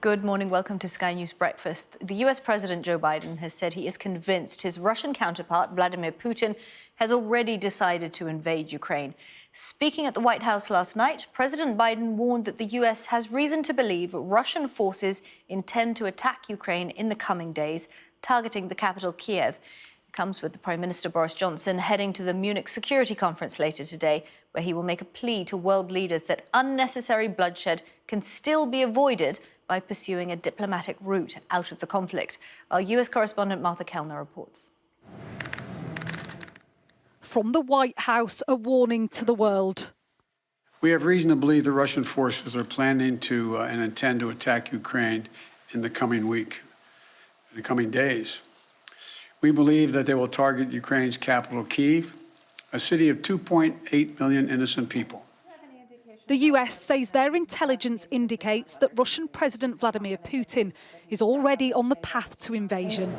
Good morning. Welcome to Sky News Breakfast. The US President Joe Biden has said he is convinced his Russian counterpart, Vladimir Putin, has already decided to invade Ukraine. Speaking at the White House last night, President Biden warned that the US has reason to believe Russian forces intend to attack Ukraine in the coming days, targeting the capital, Kyiv. It comes with the Prime Minister Boris Johnson heading to the Munich Security Conference later today, where he will make a plea to world leaders that unnecessary bloodshed can still be avoided by pursuing a diplomatic route out of the conflict. Our US correspondent Martha Kellner reports. From the White House, a warning to the world. We have reason to believe the Russian forces are planning to and intend to attack Ukraine in the coming week, in the coming days. We believe that they will target Ukraine's capital, Kyiv, a city of 2.8 million innocent people. The US says their intelligence indicates that Russian President Vladimir Putin is already on the path to invasion.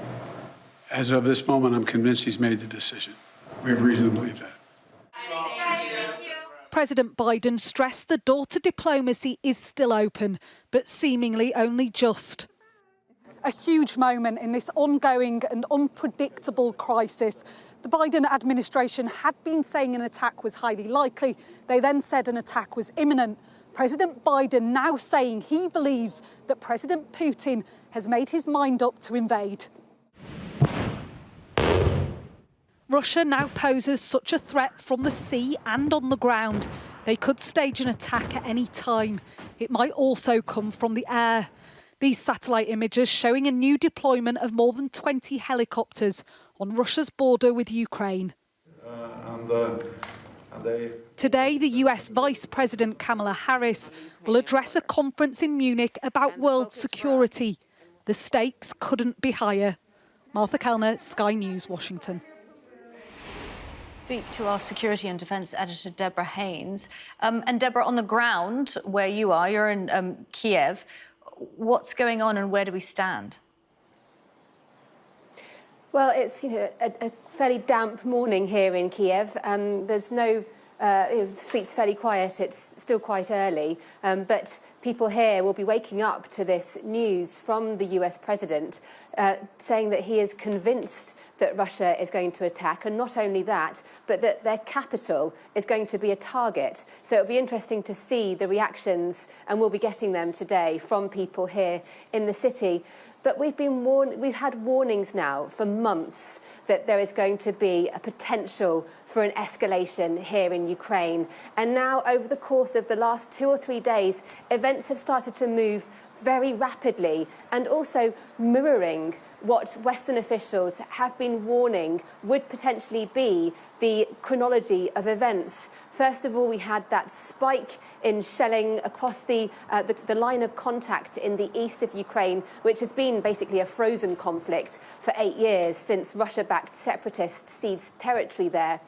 As of this moment, I'm convinced he's made the decision. We have reason to believe that. President Biden stressed the door to diplomacy is still open, but seemingly only just. A huge moment in this ongoing and unpredictable crisis. The Biden administration had been saying an attack was highly likely. They then said an attack was imminent. President Biden now saying he believes that President Putin has made his mind up to invade. Russia now poses such a threat from the sea and on the ground. They could stage an attack at any time. It might also come from the air. These satellite images showing a new deployment of more than 20 helicopters on Russia's border with Ukraine. Today, the US Vice President Kamala Harris will address a conference in Munich about world security. The stakes couldn't be higher. Martha Kellner, Sky News, Washington. Speak to our security and defence editor, Deborah Haynes. And Deborah, on the ground where you are, you're in Kyiv. What's going on and where do we stand? Well, it's a fairly damp morning here in Kyiv. There's no the streets fairly quiet. It's still quite early, but people here will be waking up to this news from the US president saying that he is convinced that Russia is going to attack, and not only that, but that their capital is going to be a target. So it'll be interesting to see the reactions, and we'll be getting them today from people here in the city. But we've had warnings now for months that there is going to be a potential for an escalation here in Ukraine. And now, over the course of the last 2 or 3 days, events have started to move very rapidly, and also mirroring what Western officials have been warning would potentially be the chronology of events. First of all, we had that spike in shelling across the line of contact in the east of Ukraine, which has been basically a frozen conflict for 8 years since Russia-backed separatists seized territory there.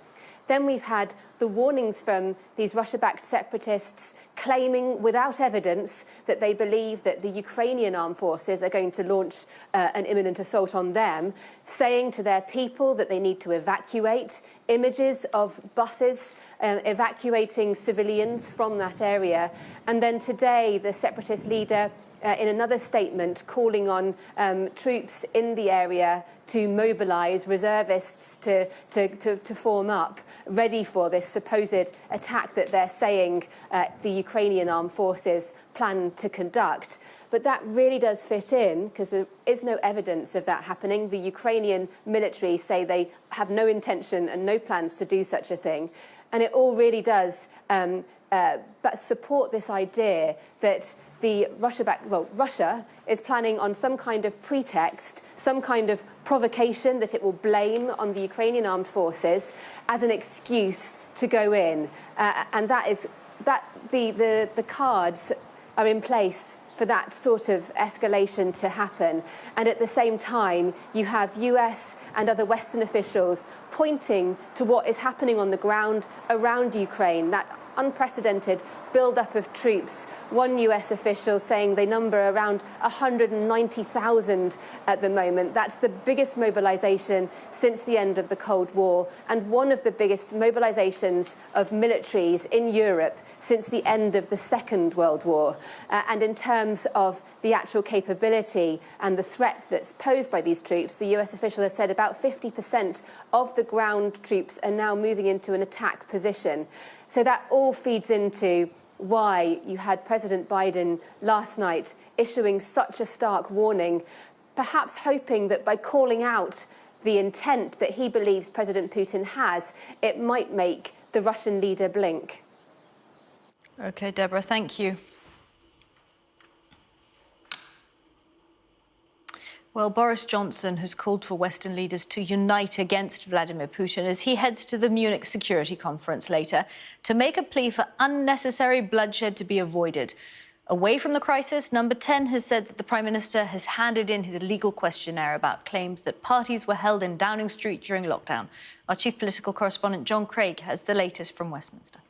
Then we've had the warnings from these Russia-backed separatists claiming without evidence that they believe that the Ukrainian armed forces are going to launch an imminent assault on them, saying to their people that they need to evacuate, images of buses evacuating civilians from that area. And then today, the separatist leader in another statement calling on troops in the area to mobilise, reservists to form up, ready for this supposed attack that they're saying the Ukrainian armed forces plan to conduct. But that really does fit in, because there is no evidence of that happening. The Ukrainian military say they have no intention and no plans to do such a thing. And it all really does but support this idea that Russia is planning on some kind of pretext, some kind of provocation that it will blame on the Ukrainian armed forces as an excuse to go in. And the cards are in place for that sort of escalation to happen. And at the same time, you have US and other Western officials pointing to what is happening on the ground around Ukraine, that unprecedented build-up of troops. One US official saying they number around 190,000 at the moment. That's the biggest mobilisation since the end of the Cold War, and one of the biggest mobilisations of militaries in Europe since the end of the Second World War. And in terms of the actual capability and the threat that's posed by these troops, the US official has said about 50% of the ground troops are now moving into an attack position. So that all feeds into why you had President Biden last night issuing such a stark warning, perhaps hoping that by calling out the intent that he believes President Putin has, it might make the Russian leader blink. OK, Deborah, thank you. Well, Boris Johnson has called for Western leaders to unite against Vladimir Putin as he heads to the Munich Security Conference later to make a plea for unnecessary bloodshed to be avoided. Away from the crisis, Number 10 has said that the Prime Minister has handed in his legal questionnaire about claims that parties were held in Downing Street during lockdown. Our chief political correspondent, John Craig, has the latest from Westminster.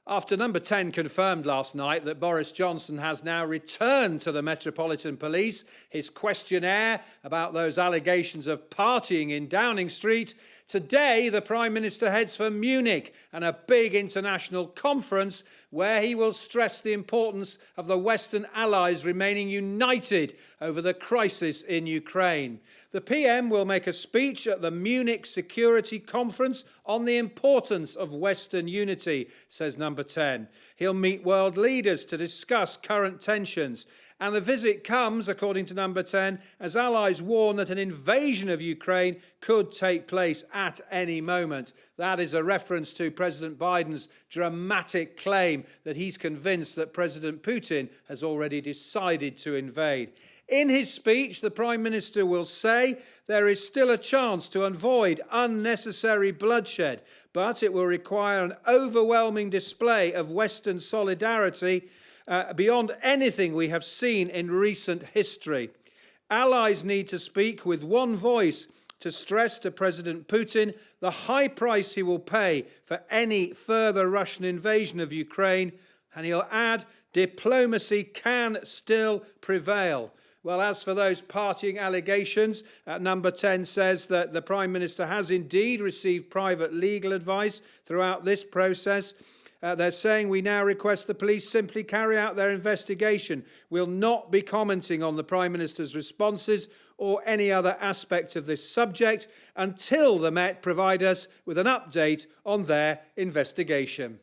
After Number 10 confirmed last night that Boris Johnson has now returned to the Metropolitan Police his questionnaire about those allegations of partying in Downing Street, today the Prime Minister heads for Munich and a big international conference where he will stress the importance of the Western allies remaining united over the crisis in Ukraine. The PM will make a speech at the Munich Security Conference on the importance of Western unity, says Number 10. He'll meet world leaders to discuss current tensions. And the visit comes, according to Number 10, as allies warn that an invasion of Ukraine could take place at any moment. That is a reference to President Biden's dramatic claim that he's convinced that President Putin has already decided to invade. In his speech, the Prime Minister will say there is still a chance to avoid unnecessary bloodshed, but it will require an overwhelming display of Western solidarity beyond anything we have seen in recent history. Allies need to speak with one voice to stress to President Putin the high price he will pay for any further Russian invasion of Ukraine, and he'll add, diplomacy can still prevail. Well, as for those partying allegations, Number 10 says that the Prime Minister has indeed received private legal advice throughout this process. They're saying we now request the police simply carry out their investigation. We'll not be commenting on the Prime Minister's responses or any other aspect of this subject until the Met provide us with an update on their investigation.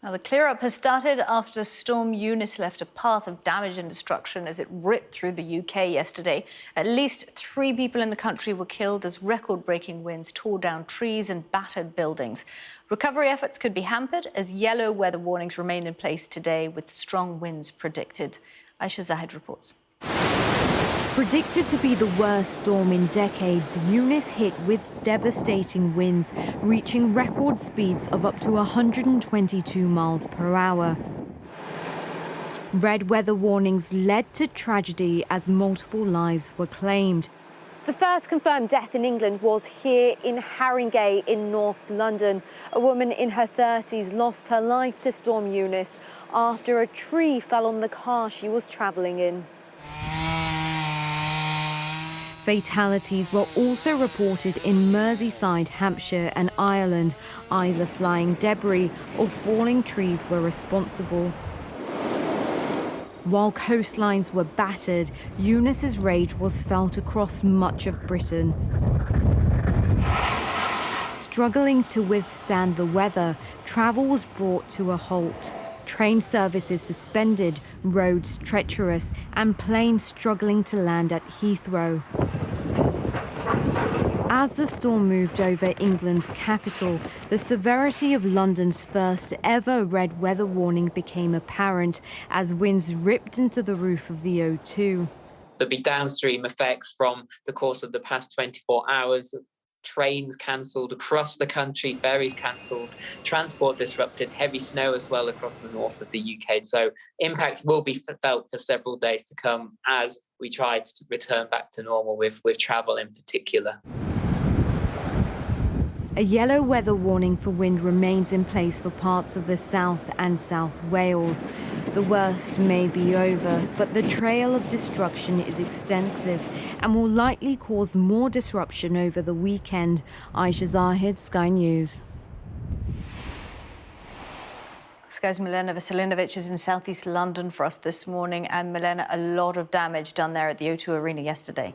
Now, the clear-up has started after Storm Eunice left a path of damage and destruction as it ripped through the UK yesterday. At least 3 people in the country were killed as record-breaking winds tore down trees and battered buildings. Recovery efforts could be hampered as yellow weather warnings remain in place today with strong winds predicted. Aisha Zahid reports. Predicted to be the worst storm in decades, Eunice hit with devastating winds, reaching record speeds of up to 122 miles per hour. Red weather warnings led to tragedy as multiple lives were claimed. The first confirmed death in England was here in Haringey in North London. A woman in her 30s lost her life to Storm Eunice after a tree fell on the car she was travelling in. Fatalities were also reported in Merseyside, Hampshire and Ireland. Either flying debris or falling trees were responsible. While coastlines were battered, Eunice's rage was felt across much of Britain. Struggling to withstand the weather, travel was brought to a halt. Train services suspended, roads treacherous, and planes struggling to land at Heathrow. As the storm moved over England's capital, the severity of London's first ever red weather warning became apparent as winds ripped into the roof of the O2. There'll be downstream effects from the course of the past 24 hours. Trains cancelled across the country, ferries cancelled, transport disrupted, heavy snow as well across the north of the UK. So impacts will be felt for several days to come as we try to return back to normal with travel in particular. A yellow weather warning for wind remains in place for parts of the South and South Wales. The worst may be over, but the trail of destruction is extensive and will likely cause more disruption over the weekend. Aisha Zahid, Sky News. Sky's Milena Veselinovic is in southeast London for us this morning. And Milena, a lot of damage done there at the O2 Arena yesterday.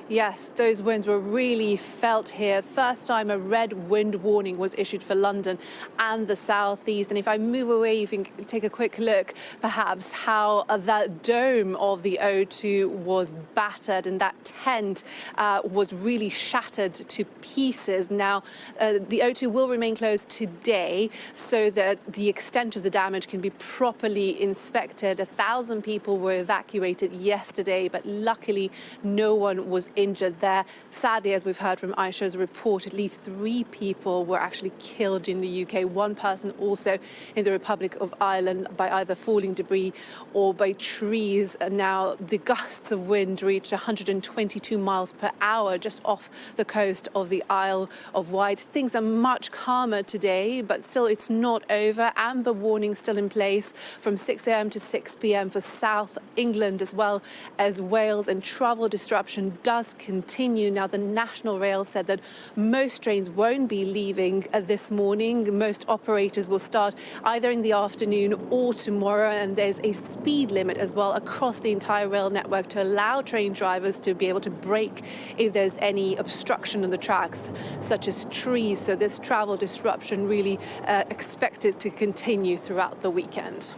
Yes, those winds were really felt here. First time a red wind warning was issued for London and the southeast. And if I move away, you can take a quick look, perhaps, how that dome of the O2 was battered and that tent was really shattered to pieces. Now, the O2 will remain closed today so that the extent of the damage can be properly inspected. 1,000 people were evacuated yesterday, but luckily no one was injured there. Sadly, as we've heard from Aisha's report, at least 3 people were actually killed in the UK. 1 person also in the Republic of Ireland by either falling debris or by trees. Now, the gusts of wind reached 122 miles per hour just off the coast of the Isle of Wight. Things are much calmer today, but still it's not over. Amber warning still in place from 6 a.m. to 6 p.m. for South England as well as Wales, and travel disruption does continue. Now, the National Rail said that most trains won't be leaving this morning. Most operators will start either in the afternoon or tomorrow, and there's a speed limit as well across the entire rail network to allow train drivers to be able to brake if there's any obstruction on the tracks, such as trees. So this travel disruption really expected to continue throughout the weekend.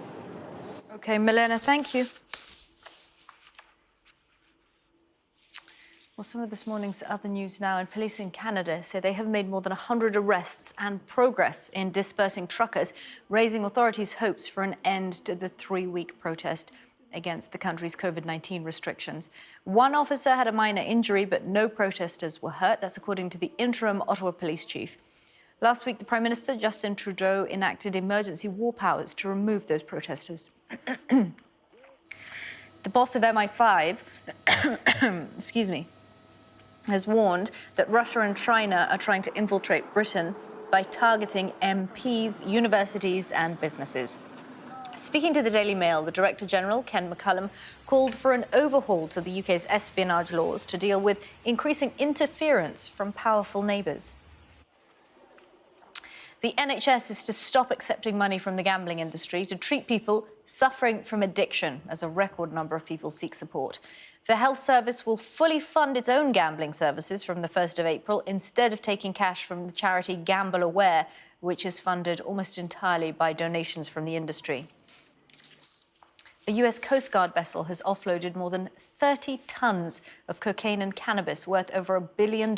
OK, Milena, thank you. Well, some of this morning's other news now, and police in Canada say they have made more than 100 arrests and progress in dispersing truckers, raising authorities' hopes for an end to the 3-week protest against the country's COVID-19 restrictions. 1 officer had a minor injury, but no protesters were hurt. That's according to the interim Ottawa police chief. Last week, the Prime Minister, Justin Trudeau, enacted emergency war powers to remove those protesters. The boss of MI5, excuse me, has warned that Russia and China are trying to infiltrate Britain by targeting MPs, universities and businesses. Speaking to the Daily Mail, the Director General, Ken McCullum, called for an overhaul to the UK's espionage laws to deal with increasing interference from powerful neighbours. The NHS is to stop accepting money from the gambling industry to treat people suffering from addiction, as a record number of people seek support. The health service will fully fund its own gambling services from the 1st of April, instead of taking cash from the charity Gamble Aware, which is funded almost entirely by donations from the industry. A US Coast Guard vessel has offloaded more than 30 tons of cocaine and cannabis worth over $1 billion.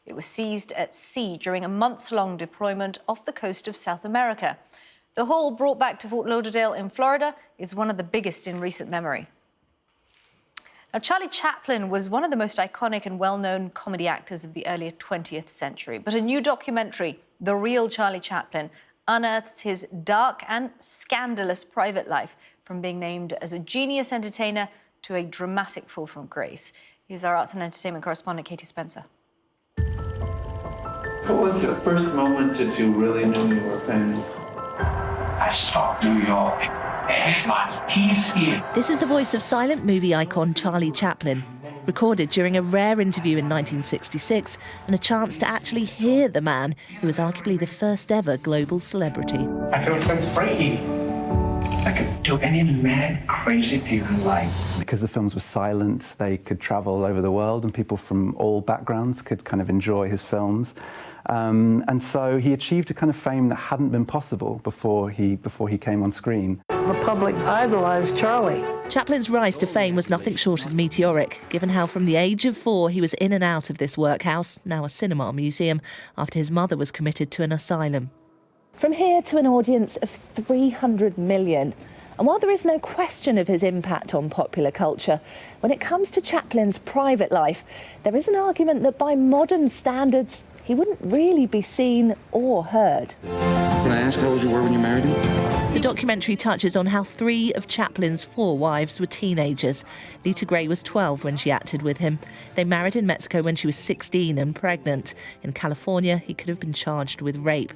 It was seized at sea during a months-long deployment off the coast of South America. The haul, brought back to Fort Lauderdale in Florida, is one of the biggest in recent memory. Now, Charlie Chaplin was one of the most iconic and well-known comedy actors of the early 20th century. But a new documentary, The Real Charlie Chaplin, unearths his dark and scandalous private life, from being named as a genius entertainer to a dramatic fall from grace. Here's our arts and entertainment correspondent, Katie Spencer. What was the first moment that you really knew you were famous? I saw New York. He's here. This is the voice of silent movie icon Charlie Chaplin, recorded during a rare interview in 1966 and a chance to actually hear the man who was arguably the first ever global celebrity. I feel so free. I could do any mad, crazy thing I like. Because the films were silent, they could travel over the world and people from all backgrounds could kind of enjoy his films. And so he achieved a kind of fame that hadn't been possible before he came on screen. The public idolized Charlie. Chaplin's rise to fame was nothing short of meteoric, given how from the age of 4 he was in and out of this workhouse, now a cinema museum, after his mother was committed to an asylum. From here to an audience of 300 million. And while there is no question of his impact on popular culture, when it comes to Chaplin's private life, there is an argument that by modern standards, he wouldn't really be seen or heard. Can I ask how old you were when you married him? The documentary touches on how 3 of Chaplin's 4 wives were teenagers. Lita Gray was 12 when she acted with him. They married in Mexico when she was 16 and pregnant. In California, he could have been charged with rape.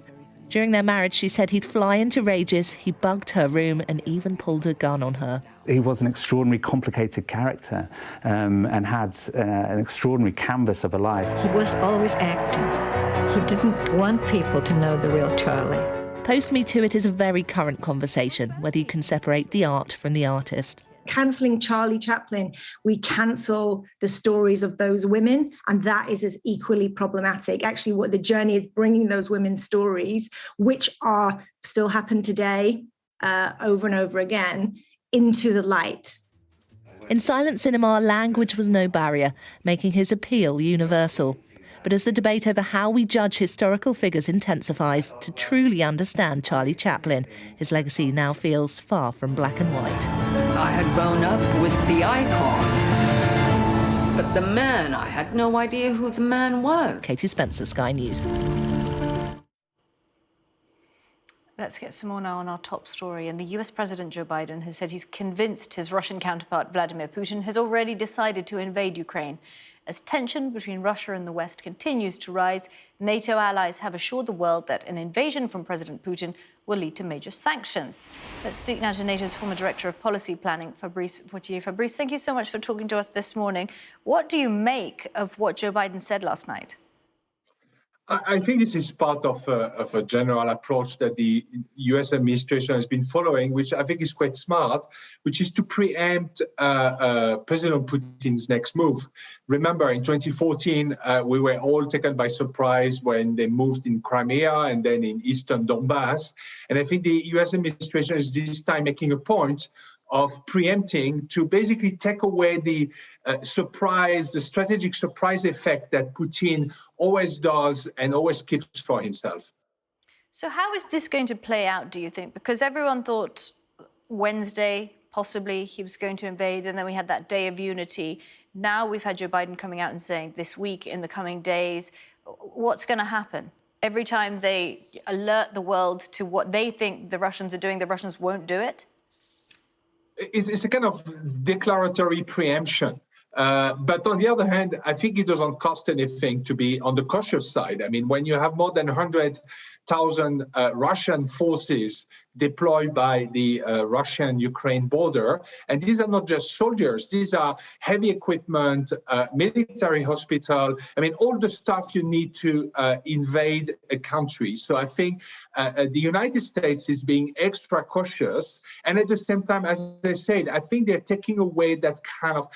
During their marriage, she said he'd fly into rages, he bugged her room and even pulled a gun on her. He was an extraordinarily complicated character and had an extraordinary canvas of a life. He was always acting. He didn't want people to know the real Charlie. Post-Me Too, it is a very current conversation, whether you can separate the art from the artist. Cancelling Charlie Chaplin, we cancel the stories of those women, and that is as equally problematic. Actually, what the journey is bringing those women's stories, which are still happen today over and over again, into the light. In silent cinema, language was no barrier, making his appeal universal. But as the debate over how we judge historical figures intensifies, to truly understand Charlie Chaplin, his legacy now feels far from black and white. I had grown up with the icon, but the man, I had no idea who the man was. Katie Spencer, Sky News. Let's get some more now on our top story. And the US President Joe Biden has said he's convinced his Russian counterpart Vladimir Putin has already decided to invade Ukraine. As tension between Russia and the West continues to rise, NATO allies have assured the world that an invasion from President Putin will lead to major sanctions. Let's speak now to NATO's former Director of Policy Planning, Fabrice Poitier. Fabrice, thank you so much for talking to us this morning. What do you make of what Joe Biden said last night? I think this is part of a general approach that the US administration has been following, which I think is quite smart, which is to preempt President Putin's next move. Remember, in 2014, we were all taken by surprise when they moved in Crimea and then in eastern Donbass. And I think the US administration is this time making a point of preempting to basically take away the surprise, the strategic surprise effect that Putin always does and always keeps for himself. So how is this going to play out, do you think? Because everyone thought Wednesday, possibly, he was going to invade, and then we had that day of unity. Now we've had Joe Biden coming out and saying this week, in the coming days, what's going to happen? Every time they alert the world to what they think the Russians are doing, the Russians won't do it? It's a kind of declaratory preemption. But on the other hand, I think it doesn't cost anything to be on the cautious side. I mean, when you have more than 100,000 Russian forces deployed by the Russian-Ukraine border, and these are not just soldiers, these are heavy equipment, military hospital, I mean, all the stuff you need to invade a country. So I think the United States is being extra cautious. And at the same time, as I said, I think they're taking away that kind of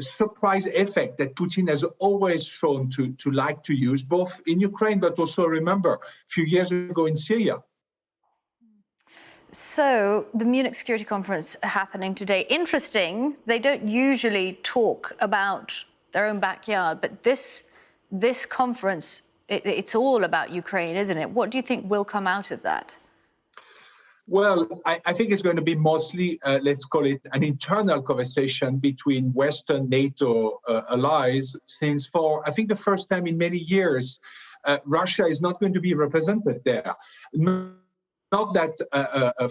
surprise effect that Putin has always shown to like to use, both in Ukraine, but also, remember, a few years ago in Syria. So the Munich Security Conference happening today. Interesting, they don't usually talk about their own backyard, but this conference, it's all about Ukraine, isn't it? What do you think will come out of that? Well, I think it's going to be mostly, let's call it an internal conversation between Western NATO allies, since for, I think, the first time in many years, Russia is not going to be represented there. Not that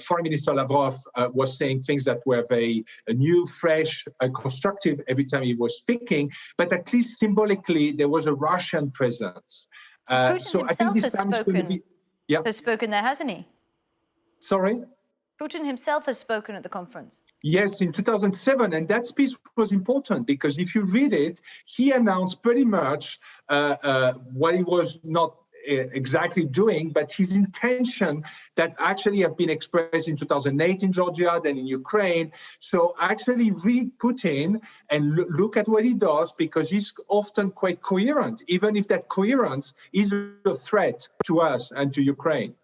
Foreign Minister Lavrov was saying things that were very new, fresh, constructive every time he was speaking, but at least symbolically, there was a Russian presence. Putin I think this time is going to be... Yeah. Has spoken there, hasn't he? Sorry? Putin himself has spoken at the conference. Yes, in 2007. And that speech was important because if you read it, he announced pretty much what he was not exactly doing, but his intention that actually have been expressed in 2008 in Georgia, then in Ukraine. So actually read Putin and look at what he does, because he's often quite coherent, even if that coherence is a threat to us and to Ukraine.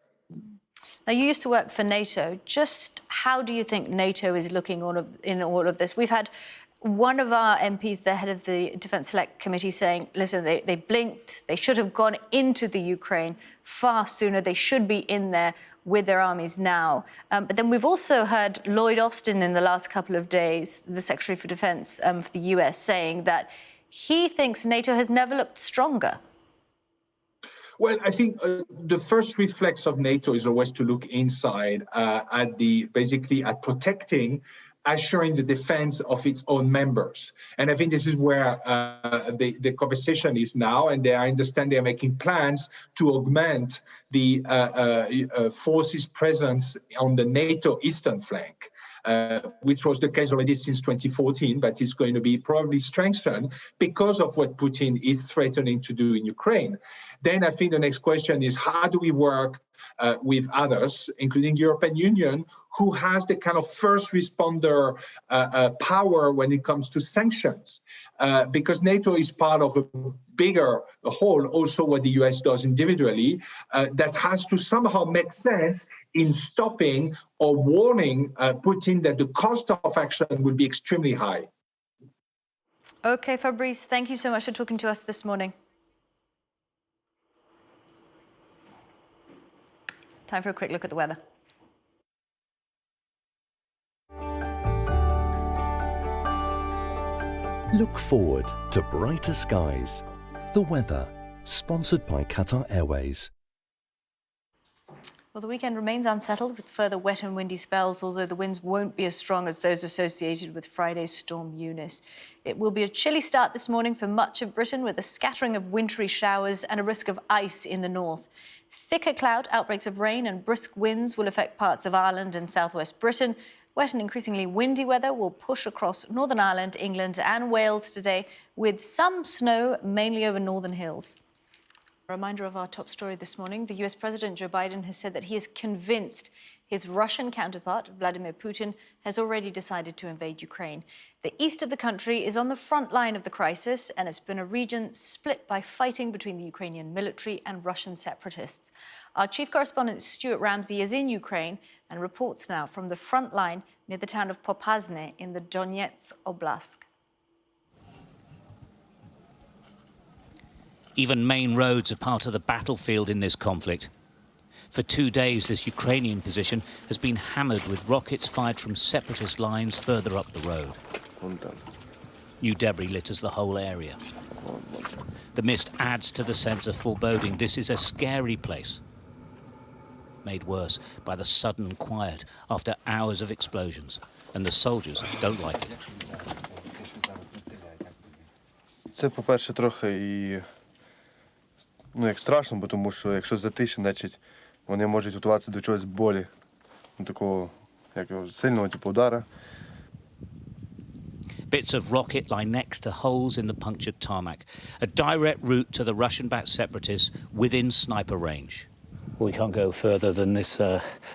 Now, you used to work for NATO. Just how do you think NATO is looking in all of this? We've had one of our MPs, the head of the Defence Select Committee, saying, listen, they blinked. They should have gone into the Ukraine far sooner. They should be in there with their armies now. But then we've also heard Lloyd Austin in the last couple of days, the Secretary for Defence for the US, saying that he thinks NATO has never looked stronger. Well, I think the first reflex of NATO is always to look inside basically at protecting, assuring the defense of its own members. And I think this is where the conversation is now, and I understand they're making plans to augment the forces' presence on the NATO eastern flank. Which was the case already since 2014, but is going to be probably strengthened because of what Putin is threatening to do in Ukraine. Then I think the next question is, how do we work with others, including European Union, who has the kind of first responder power when it comes to sanctions? Because NATO is part of a bigger whole, also what the US does individually, that has to somehow make sense in stopping or warning Putin that the cost of action will be extremely high. Okay, Fabrice, thank you so much for talking to us this morning. Time for a quick look at the weather. Look forward to brighter skies. The weather, sponsored by Qatar Airways. Well, the weekend remains unsettled with further wet and windy spells, although the winds won't be as strong as those associated with Friday's storm Eunice. It will be a chilly start this morning for much of Britain, with a scattering of wintry showers and a risk of ice in the north. Thicker cloud, outbreaks of rain and brisk winds will affect parts of Ireland and southwest Britain. Wet and increasingly windy weather will push across Northern Ireland, England and Wales today, with some snow mainly over northern hills. A reminder of our top story this morning. The US President Joe Biden has said that he is convinced his Russian counterpart, Vladimir Putin, has already decided to invade Ukraine. The east of the country is on the front line of the crisis, and it's been a region split by fighting between the Ukrainian military and Russian separatists. Our chief correspondent, Stuart Ramsey, is in Ukraine and reports now from the front line near the town of Popasne in the Donetsk Oblast. Even main roads are part of the battlefield in this conflict. For 2 days, this Ukrainian position has been hammered with rockets fired from separatist lines further up the road. New debris litters the whole area. The mist adds to the sense of foreboding. This is a scary place, made worse by the sudden quiet after hours of explosions, and the soldiers don't like it. Це, по-перше, трохи і як страшно, бо тому що якщо затиші, значить вони можуть готуватися до чогось болі, такого як сильного типу удара. Bits of rocket lie next to holes in the punctured tarmac, a direct route to the Russian-backed separatists within sniper range. We can't go further than this,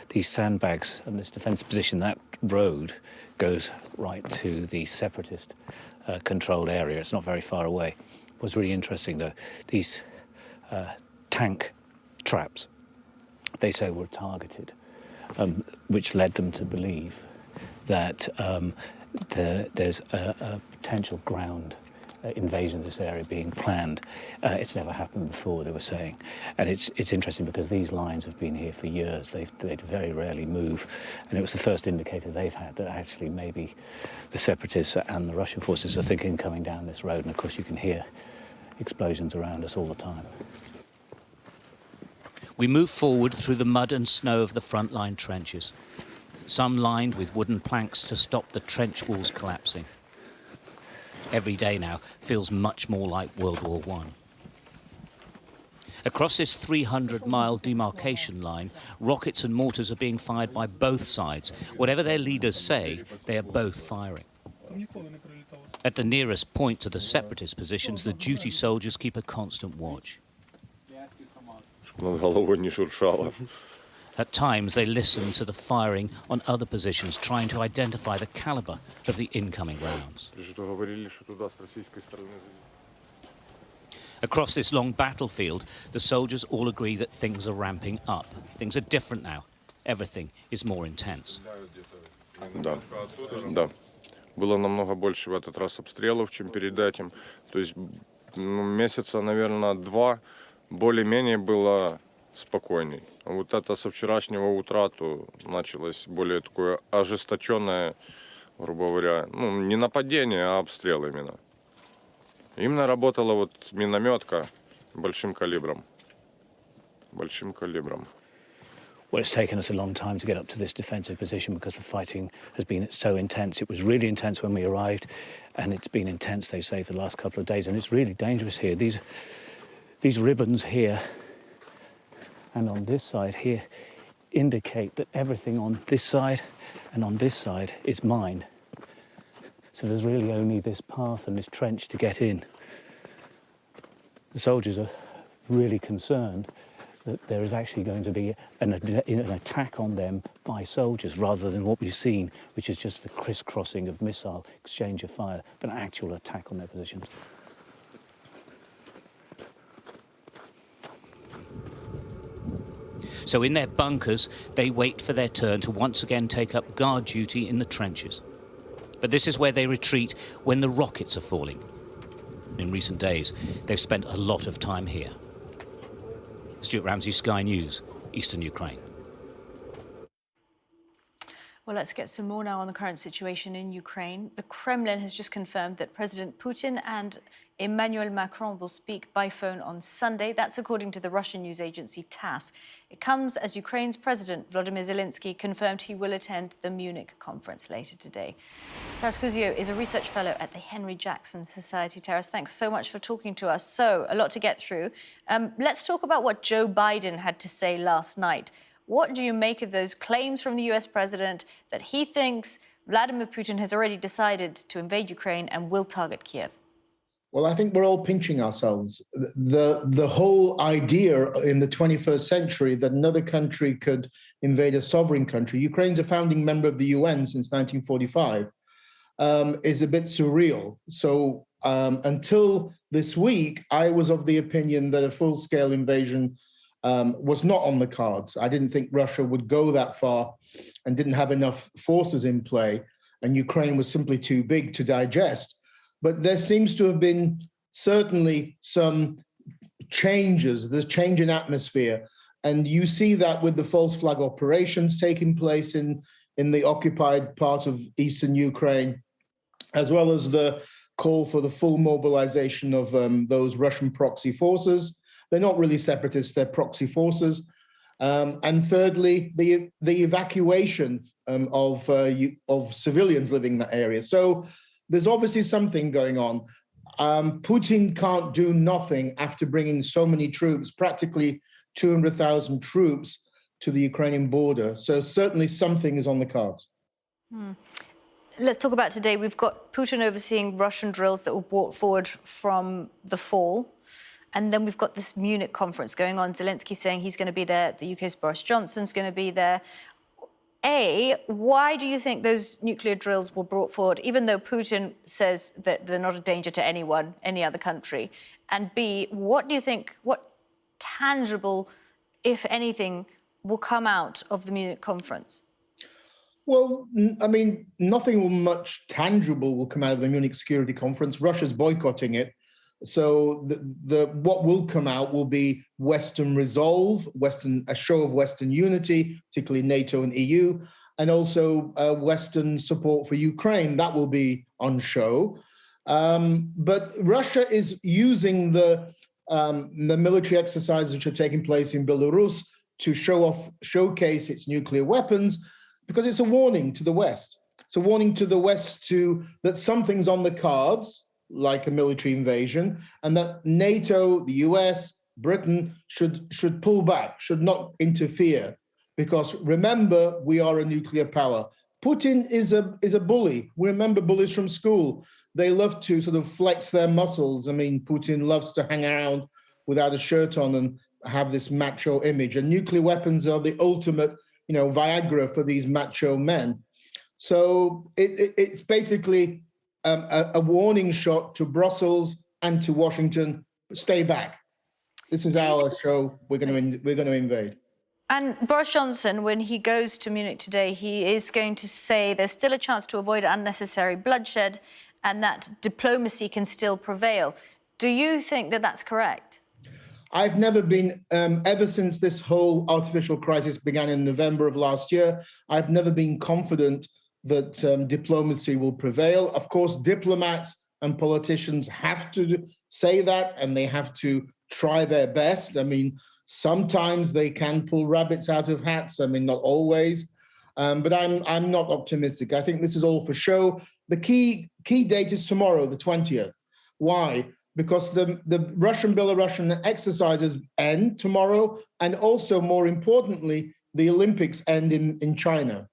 these sandbags and this defence position. That road goes right to the separatist controlled area. It's not very far away. What's really interesting, though, these tank traps, they say were targeted, which led them to believe that there's a potential ground invasion of this area being planned. It's never happened before, they were saying. And it's interesting because these lines have been here for years. They very rarely move. And it was the first indicator they've had that actually maybe the separatists and the Russian forces are thinking coming down this road. And of course you can hear explosions around us all the time. We move forward through the mud and snow of the frontline trenches, some lined with wooden planks to stop the trench walls collapsing. Every day now feels much more like World War I. Across this 300-mile demarcation line, rockets and mortars are being fired by both sides. Whatever their leaders say, they are both firing. At the nearest point to the separatist positions, the duty soldiers keep a constant watch. At times, they listen to the firing on other positions, trying to identify the caliber of the incoming rounds. Across this long battlefield, the soldiers all agree that things are ramping up. Things are different now. Everything is more intense. Да. Было намного больше в этот раз обстрелов, чем перед этим. То есть месяца, наверное, 2 более-менее было спокойней. А вот это со вчерашнего утра то началось более такое ожесточенное, грубо говоря, не нападение, а обстрел именно. Именно работала вот минометка большим калибром. большим калибром. Well, it's taken us a long time to get up to this defensive position because the fighting has been so intense. It was really intense when we arrived, and it's been intense, they say, for the last couple of days, and it's really dangerous here. These ribbons here and on this side here indicate that everything on this side and on this side is mined. So there's really only this path and this trench to get in. The soldiers are really concerned that there is actually going to be an attack on them by soldiers rather than what we've seen, which is just the crisscrossing of missile exchange of fire, but an actual attack on their positions. So in their bunkers, they wait for their turn to once again take up guard duty in the trenches. But this is where they retreat when the rockets are falling. In recent days, they've spent a lot of time here. Stuart Ramsey, Sky News, Eastern Ukraine. Well, let's get some more now on the current situation in Ukraine. The Kremlin has just confirmed that President Putin and Emmanuel Macron will speak by phone on Sunday. That's according to the Russian news agency TASS. It comes as Ukraine's President Vladimir Zelensky confirmed he will attend the Munich conference later today. Taras Kuzio is a research fellow at the Henry Jackson Society. Taras, thanks so much for talking to us. So, a lot to get through. Let's talk about what Joe Biden had to say last night. What do you make of those claims from the US president that he thinks Vladimir Putin has already decided to invade Ukraine and will target Kyiv? Well, I think we're all pinching ourselves. The whole idea in the 21st century that another country could invade a sovereign country, Ukraine's a founding member of the UN since 1945, is a bit surreal. So until this week, I was of the opinion that a full-scale invasion was not on the cards. I didn't think Russia would go that far and didn't have enough forces in play, and Ukraine was simply too big to digest. But there seems to have been certainly some changes. There's change in atmosphere. And you see that with the false flag operations taking place in the occupied part of eastern Ukraine, as well as the call for the full mobilization of those Russian proxy forces. They're not really separatists, they're proxy forces. And thirdly, the evacuation of civilians living in that area. So there's obviously something going on. Putin can't do nothing after bringing so many troops, practically 200,000 troops to the Ukrainian border. So certainly something is on the cards. Let's talk about today. We've got Putin overseeing Russian drills that were brought forward from the fall. And then we've got this Munich conference going on. Zelensky saying he's going to be there. The UK's Boris Johnson's going to be there. Why do you think those nuclear drills were brought forward, even though Putin says that they're not a danger to anyone, any other country? And B, what do you think, what tangible, if anything, will come out of the Munich conference? Well, I mean, nothing much tangible will come out of the Munich Security Conference. Russia's boycotting it. So what will come out will be Western resolve, a show of Western unity, particularly NATO and EU, and also Western support for Ukraine. That will be on show. But Russia is using the military exercises which are taking place in Belarus to showcase its nuclear weapons, because it's a warning to the West. It's a warning to the West that something's on the cards, like a military invasion, and that NATO, the US, Britain should pull back, should not interfere, because remember, we are a nuclear power. Putin is a bully. We remember bullies from school. They love to sort of flex their muscles. I mean, Putin loves to hang around without a shirt on and have this macho image. And nuclear weapons are the ultimate, Viagra for these macho men. So it's basically a warning shot to Brussels and to Washington: stay back. This is our show. We're going to invade. And Boris Johnson, when he goes to Munich today, he is going to say there's still a chance to avoid unnecessary bloodshed and that diplomacy can still prevail. Do you think that that's correct? I've never been, ever since this whole artificial crisis began in November of last year, I've never been confident that diplomacy will prevail. Of course, diplomats and politicians have to say that, and they have to try their best. I mean, sometimes they can pull rabbits out of hats. I mean, not always, but I'm not optimistic. I think this is all for show. The key date is tomorrow, the 20th. Why? Because the Russian-Belarusian exercises end tomorrow, and also, more importantly, the Olympics end in China.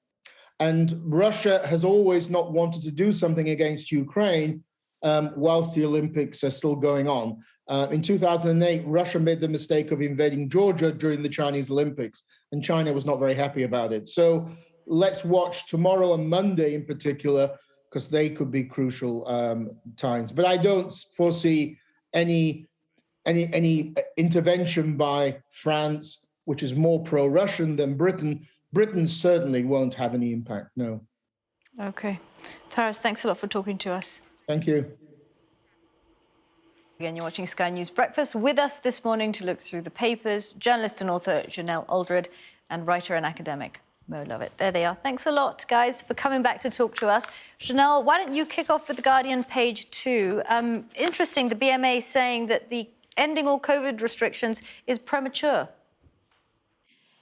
And Russia has always not wanted to do something against Ukraine whilst the Olympics are still going on. In 2008, Russia made the mistake of invading Georgia during the Chinese Olympics, and China was not very happy about it. So let's watch tomorrow and Monday in particular, because they could be crucial times. But I don't foresee any intervention by France, which is more pro-Russian than Britain. Britain certainly won't have any impact, no. Okay. Taras, thanks a lot for talking to us. Thank you. Again, you're watching Sky News Breakfast. With us this morning to look through the papers, journalist and author Genelle Aldred and writer and academic Mo Lovatt. There they are. Thanks a lot, guys, for coming back to talk to us. Genelle, why don't you kick off with The Guardian, page 2? Interesting, the BMA saying that the ending all COVID restrictions is premature.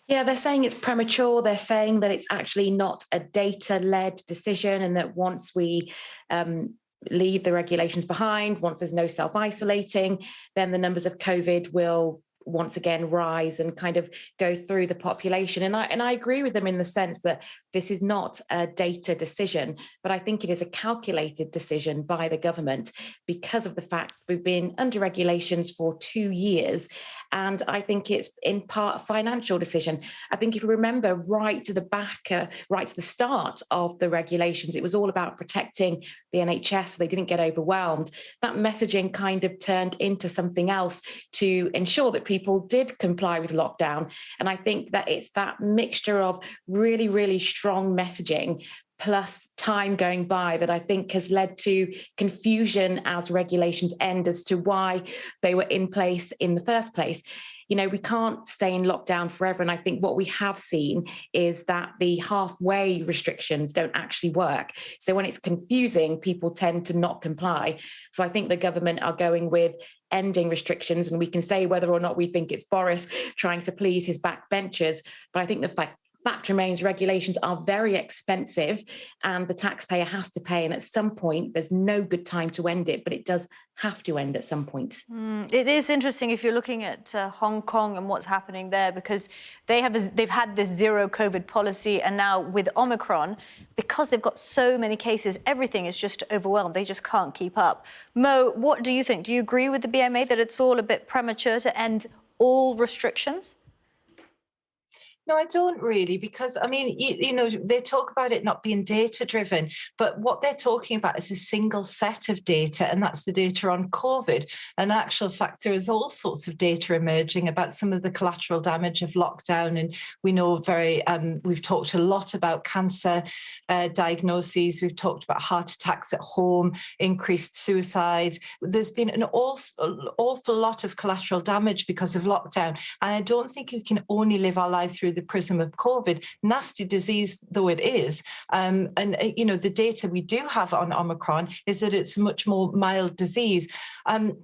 Yeah, they're saying it's premature. They're saying that it's actually not a data-led decision, and that once we leave the regulations behind, once there's no self-isolating, then the numbers of COVID will once again rise and kind of go through the population. And I agree with them in the sense that this is not a data decision, but I think it is a calculated decision by the government because of the fact we've been under regulations for 2 years. And I think it's in part a financial decision. I think if you remember right to the start of the regulations, it was all about protecting the NHS so they didn't get overwhelmed. That messaging kind of turned into something else to ensure that people did comply with lockdown. And I think that it's that mixture of really, really strong messaging plus time going by that I think has led to confusion as regulations end as to why they were in place in the first place. You know, we can't stay in lockdown forever. And I think what we have seen is that the halfway restrictions don't actually work. So when it's confusing, people tend to not comply. So I think the government are going with ending restrictions, and we can say whether or not we think it's Boris trying to please his backbenchers. But I think the fact remains regulations are very expensive and the taxpayer has to pay. And at some point, there's no good time to end it, but it does have to end at some point. It is interesting if you're looking at Hong Kong and what's happening there, because they've had this zero COVID policy, and now with Omicron, because they've got so many cases, everything is just overwhelmed. They just can't keep up. Mo, what do you think? Do you agree with the BMA that it's all a bit premature to end all restrictions? No, I don't really, because, I mean, you know, they talk about it not being data-driven, but what they're talking about is a single set of data, and that's the data on COVID. And in actual fact, there is all sorts of data emerging about some of the collateral damage of lockdown. And we know we've talked a lot about cancer diagnoses. We've talked about heart attacks at home, increased suicide. There's been an awful lot of collateral damage because of lockdown. And I don't think we can only live our life through the prism of COVID, nasty disease though it is. And, you know, the data we do have on Omicron is that it's a much more mild disease. I'm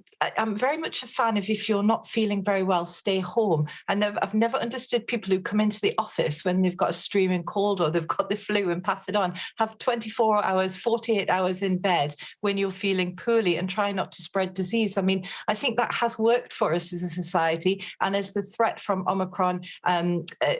very much a fan of, if you're not feeling very well, stay home. And I've never understood people who come into the office when they've got a streaming cold or they've got the flu and pass it on. Have 24 hours, 48 hours in bed when you're feeling poorly and try not to spread disease. I mean, I think that has worked for us as a society. And as the threat from Omicron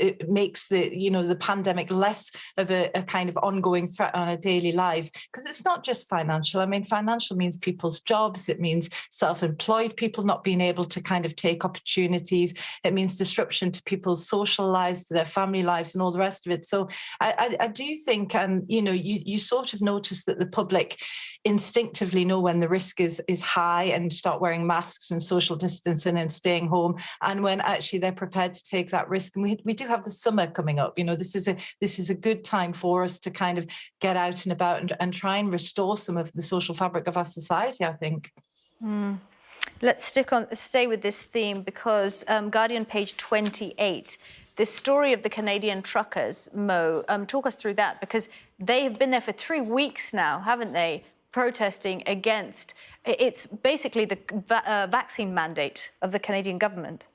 it makes the pandemic less of a kind of ongoing threat on our daily lives, because it's not just financial. I mean, financial means people's jobs. It means self-employed people not being able to kind of take opportunities. It means disruption to people's social lives, to their family lives, and all the rest of it. So I do think, you sort of notice that the public instinctively know when the risk is high and start wearing masks and social distancing and staying home, and when actually they're prepared to take that risk. And we do have the summer coming up. You know, this is a good time for us to kind of get out and about and try and restore some of the social fabric of our society, I think. Let's stay with this theme, because Guardian, page 28, the story of the Canadian truckers, Mo, talk us through that, because they have been there for 3 weeks now, haven't they? protesting against, it's basically the vaccine mandate of the Canadian government.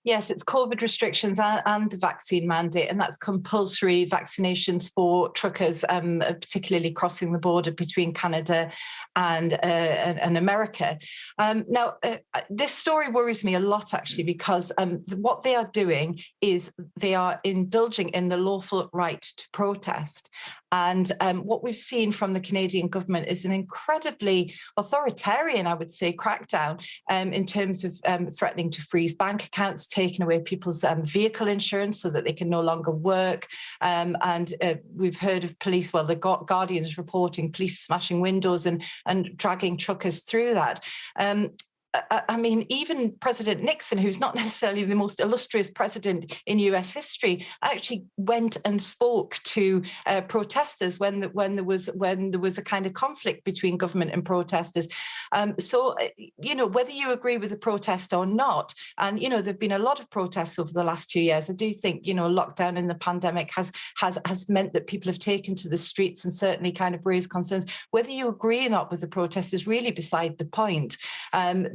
Yes, it's COVID restrictions and the vaccine mandate, and that's compulsory vaccinations for truckers, particularly crossing the border between Canada and America. Now, this story worries me a lot, actually, because what they are doing is they are indulging in the lawful right to protest. And what we've seen from the Canadian government is an incredibly authoritarian, I would say, crackdown in terms of threatening to freeze bank accounts, taking away people's vehicle insurance so that they can no longer work. And we've heard of police, well, the Guardian is reporting police smashing windows and dragging truckers through that. I mean, even President Nixon, who's not necessarily the most illustrious president in US history, actually went and spoke to protesters when there was a kind of conflict between government and protesters. So, you know, whether you agree with the protest or not, and you know, there've been a lot of protests over the last 2 years. I do think, you know, lockdown and the pandemic has meant that people have taken to the streets and certainly kind of raised concerns. Whether you agree or not with the protest is really beside the point.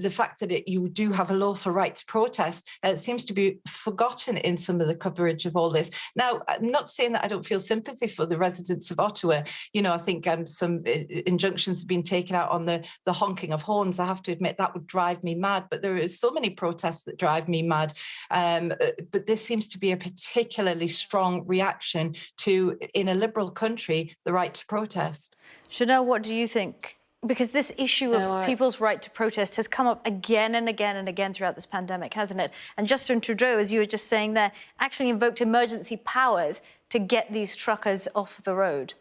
The fact that you do have a lawful right to protest seems to be forgotten in some of the coverage of all this. Now, I'm not saying that I don't feel sympathy for the residents of Ottawa. You know, I think some injunctions have been taken out on the honking of horns. I have to admit that would drive me mad, but there are so many protests that drive me mad. But this seems to be a particularly strong reaction to, in a liberal country, the right to protest. Genelle, what do you think? Because this issue of people's right to protest has come up again and again and again throughout this pandemic, hasn't it? And Justin Trudeau, as you were just saying there, actually invoked emergency powers to get these truckers off the road.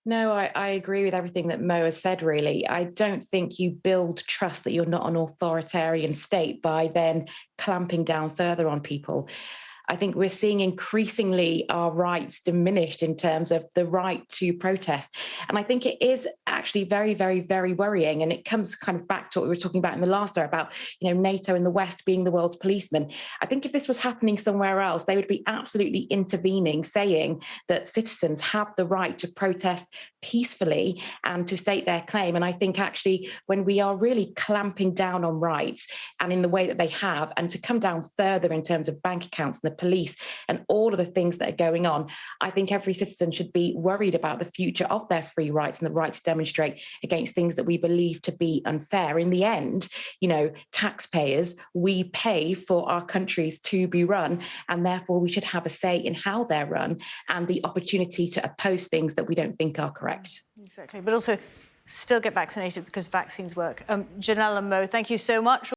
No, I agree with everything that Mo has said, really. I don't think you build trust that you're not an authoritarian state by then clamping down further on people. I think we're seeing increasingly our rights diminished in terms of the right to protest. And I think it is actually very, very, very worrying. And it comes kind of back to what we were talking about in the last hour about, you know, NATO and the West being the world's policeman. I think if this was happening somewhere else, they would be absolutely intervening, saying that citizens have the right to protest peacefully and to state their claim. And I think actually when we are really clamping down on rights and in the way that they have, and to come down further in terms of bank accounts and the police and all of the things that are going on, I think every citizen should be worried about the future of their free rights and the right to demonstrate against things that we believe to be unfair. In the end, you know, taxpayers, we pay for our countries to be run, and therefore we should have a say in how they're run and the opportunity to oppose things that we don't think are correct. Exactly, but also still get vaccinated because vaccines work. Genelle and Mo, thank you so much.